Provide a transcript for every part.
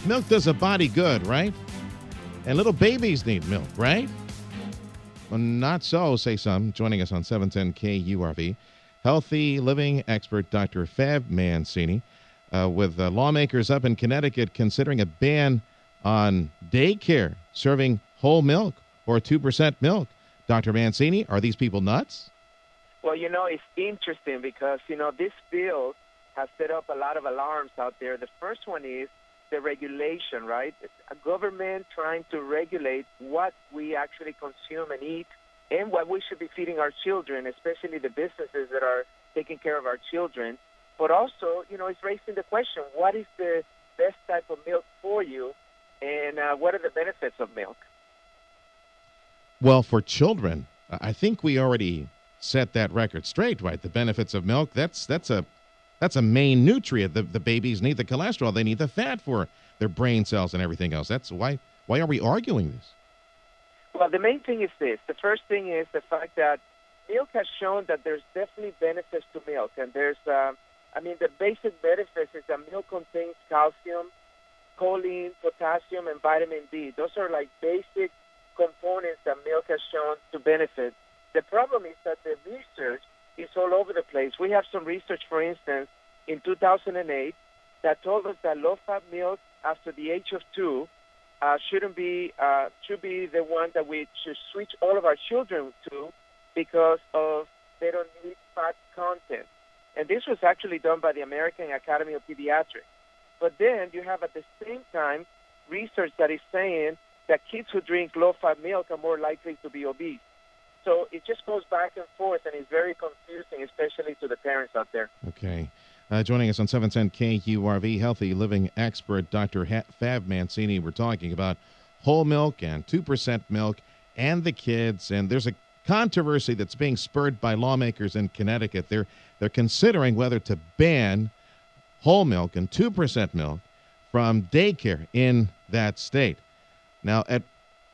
Milk does a body good, right? And little babies need milk, right? Well, not so, say some. Joining us on 710 KURV, healthy living expert Dr. Fab Mancini, with lawmakers up in Connecticut considering a ban on daycare serving whole milk or 2% milk. Dr. Mancini, are these people nuts? Well, it's interesting because, this bill has set up a lot of alarms out there. The first one is the regulation, right? It's a government trying to regulate what we actually consume and eat and what we should be feeding our children, especially the businesses that are taking care of our children. But also, it's raising the question, what is the best type of milk for you, and what are the benefits of milk? Well, for children, I think we already set that record straight, right? The benefits of milk, that's a main nutrient. The babies need the cholesterol. They need the fat for their brain cells and everything else. That's why are we arguing this? Well, the main thing is this. The first thing is the fact that milk has shown that there's definitely benefits to milk. And there's, the basic benefits is that milk contains calcium, choline, potassium, and vitamin D. Those are like basic components that milk has shown to benefit. The problem is that the research is all over the place. We have some research, for instance, in 2008 that told us that low-fat milk after the age of 2 should be the one that we should switch all of our children to because of they don't need fat content. And this was actually done by the American Academy of Pediatrics. But then you have at the same time research that is saying that kids who drink low-fat milk are more likely to be obese. So it just goes back and forth, and it's very confusing, especially to the parents out there. Okay. Joining us on 710 KURV, healthy living expert Dr. Fab Mancini. We're talking about whole milk and 2% milk and the kids. And there's a controversy that's being spurred by lawmakers in Connecticut. They're considering whether to ban whole milk and 2% milk from daycare in that state. Now,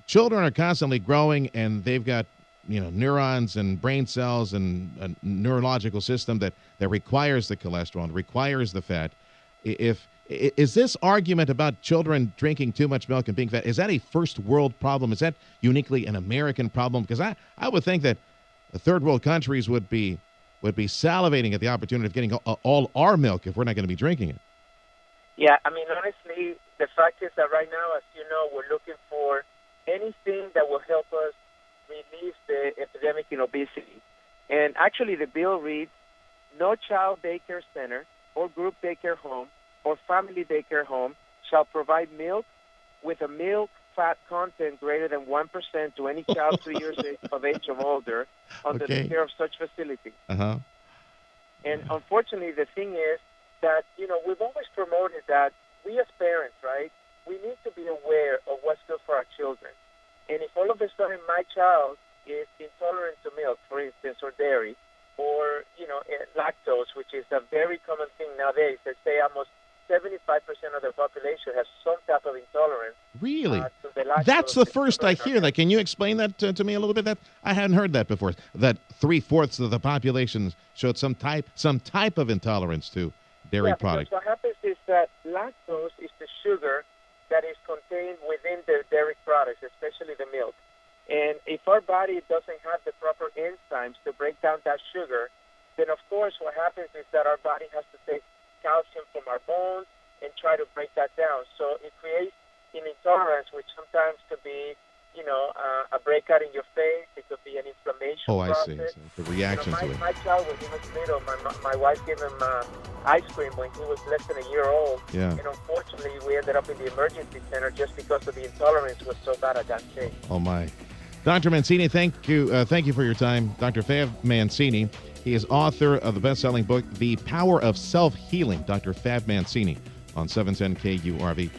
children are constantly growing, and they've got neurons and brain cells and a neurological system that requires the cholesterol and requires the fat. Is this argument about children drinking too much milk and being fat, is that a first world problem? Is that uniquely an American problem? Because I would think that the third world countries would be salivating at the opportunity of getting all our milk if we're not going to be drinking it. Yeah, honestly, the fact is that right now, as you know, we're looking for anything that will help us relieve the epidemic in obesity. And actually the bill reads, no child daycare center or group daycare home or family daycare home shall provide milk with a milk fat content greater than 1% to any child 2 years of age or older under the care of such facility. Uh-huh. And unfortunately, the thing is that, we've always promoted that we as parents, right, we need to be aware of what's good for our children. And if all of a sudden my child is intolerant to milk, for instance, or dairy, or, lactose, which is a very common thing nowadays, they say almost 75% of the population has some type of intolerance. Really? To the lactose. That's the first I hear that. Can you explain that to me a little bit? That I hadn't heard that before. That 3/4 of the population showed some type of intolerance to dairy products. What happens is that lactose is the sugar that is contained within the dairy products, especially the milk. And if our body doesn't have the proper enzymes to break down that sugar, then of course what happens is that our body has to take calcium from our bones and try to break that down. So it creates an intolerance, which sometimes could be, a breakout in your face. It could be an inflammation process. I see. The reaction to it. My child, when he was little, my wife gave him ice cream when he was less than a year old. Yeah. And unfortunately, we ended up in the emergency center just because of the intolerance was so bad at that stage. Oh, my. Dr. Mancini, thank you for your time. Dr. Fab Mancini, he is author of the best-selling book, The Power of Self-Healing. Dr. Fab Mancini on 710 KURV.